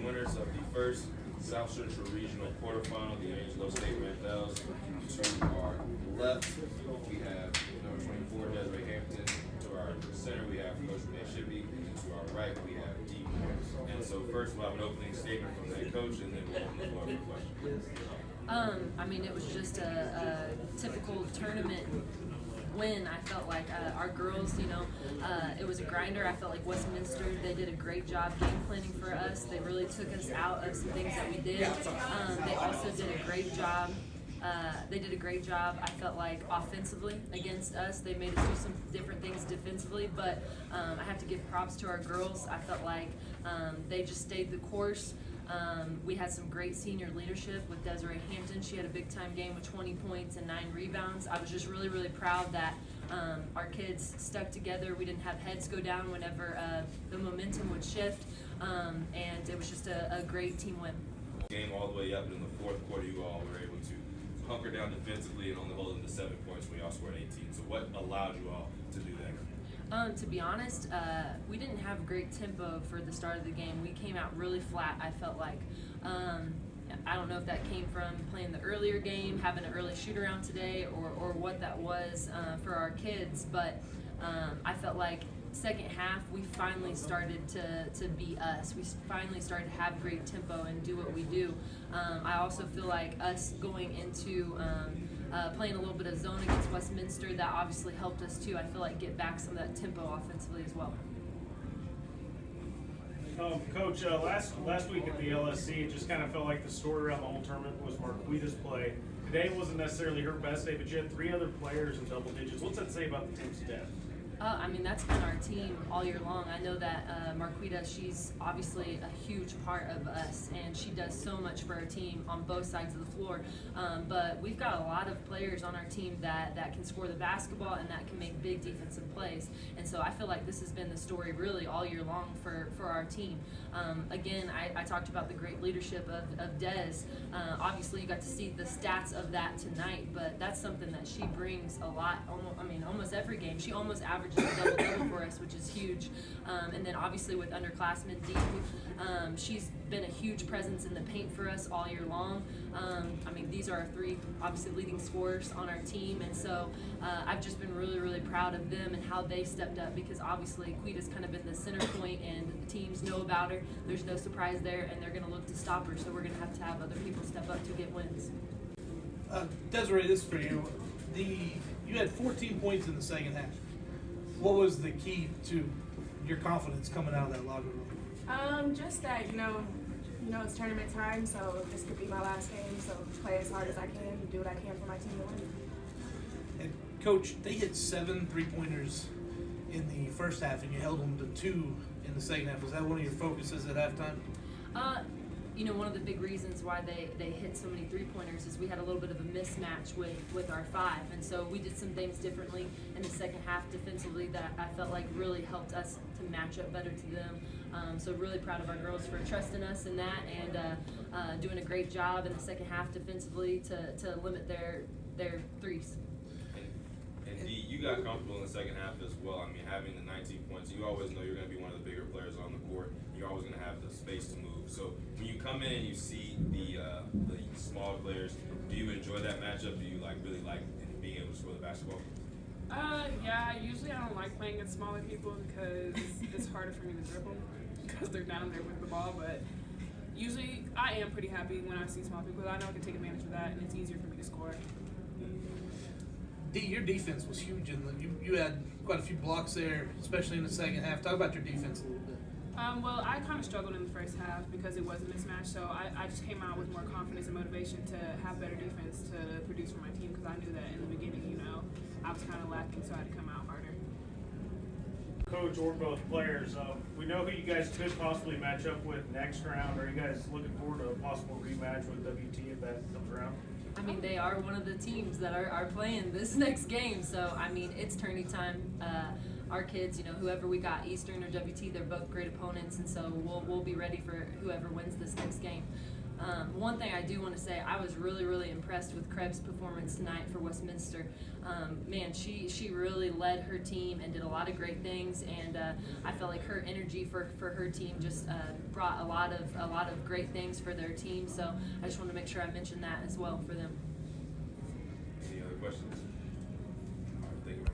winners of the first South Central Regional quarterfinal, the Angelo State Randalls. To our left, we have number 24, Desiree Hampton. To our center, we have Coach Renee Shippey. And to our right, we have Dee. And so first, we'll have an opening statement from the head coach, and then we'll open the floor for questions. I mean, it was just a typical tournament win. I felt like our girls, it was a grinder. I felt like Westminster, they did a great job game planning for us. They really took us out of some things that we did. They also did a great job. I felt like, offensively against us. They made us do some different things defensively, but I have to give props to our girls. I felt like they just stayed the course. We had some great senior leadership with Desiree Hampton. She had a big-time game with 20 points and 9 rebounds. I was just really, really proud that our kids stuck together. We didn't have heads go down whenever the momentum would shift, and it was just a great team win. Game all the way up in the fourth quarter, you all were able to hunker down defensively and only hold them to 7 points when you all scored 18. So what allowed you all to do that? To be honest, we didn't have a great tempo for the start of the game. We came out really flat, I felt like. I don't know if that came from playing the earlier game, having an early shoot-around today, or what that was for our kids, but I felt like second half, we finally started to be us. We finally started to have great tempo and do what we do. I also feel like us going into playing a little bit of zone against Westminster, that obviously helped us too. I feel like get back some of that tempo offensively as well. Coach, last week at the LSC, it just kind of felt like the story around the whole tournament was Marquita's play. Today wasn't necessarily her best day, but you had 3 other players in double digits. What's that say about the team's depth? I mean, that's been our team all year long. I know that Marquita, she's obviously a huge part of us, and she does so much for our team on both sides of the floor. But we've got a lot of players on our team that can score the basketball and that can make big defensive plays. And so I feel like this has been the story really all year long for our team. Again, I talked about the great leadership of Des. Obviously, you got to see the stats of that tonight, but that's something that she brings a lot. Almost every game. She almost averages a double-double for us, which is huge. And then obviously with underclassmen, Dee, she's been a huge presence in the paint for us all year long. These are our 3 obviously leading scorers on our team, and so I've just been really, really proud of them and how they stepped up, because obviously Quita's kind of been the center point and the teams know about her. There's no surprise there, and they're going to look to stop her, so we're going to have other people step up to get wins. Desiree, this is for you. You had 14 points in the second half. What was the key to your confidence coming out of that locker room? Just that, it's tournament time, so this could be my last game, so play as hard as I can, do what I can for my team to win. And Coach, they hit 7 3-pointers in the first half, and you held them to 2 in the second half. Was that one of your focuses at halftime? One of the big reasons why they hit so many 3-pointers is we had a little bit of a mismatch with our 5, and so we did some things differently in the second half defensively that I felt like really helped us to match up better to them. So really proud of our girls for trusting us in that and doing a great job in the second half defensively to limit their threes. And Dee, you got comfortable in the second half as well. Having the 19 points, you always know you're going to be one of the bigger players on the court. You're always going to have the space to move. So when you come in and you see the small players, do you enjoy that matchup? Do you really like being able to score the basketball? Yeah, usually I don't like playing against smaller people because it's harder for me to dribble because they're down there with the ball, but usually I am pretty happy when I see small people. I know I can take advantage of that, and it's easier for me to score. Dee, your defense was huge, and you had quite a few blocks there, especially in the second half. Talk about your defense a little bit. Well, I kind of struggled in the first half because it was a mismatch, so I just came out with more confidence and motivation to have better defense to produce for my team, because I knew that in the beginning, I was kind of lacking, so I had to come out harder. Coach or both players, we know who you guys could possibly match up with next round. Are you guys looking forward to a possible rematch with WT if that comes around? They are one of the teams that are playing this next game, so it's tourney time. Our kids, whoever we got, Eastern or WT, they're both great opponents, and so we'll be ready for whoever wins this next game. One thing I do want to say, I was really, really impressed with Krebs' performance tonight for Westminster. Man, she really led her team and did a lot of great things, and I felt like her energy for her team just brought a lot of great things for their team. So I just want to make sure I mention that as well for them.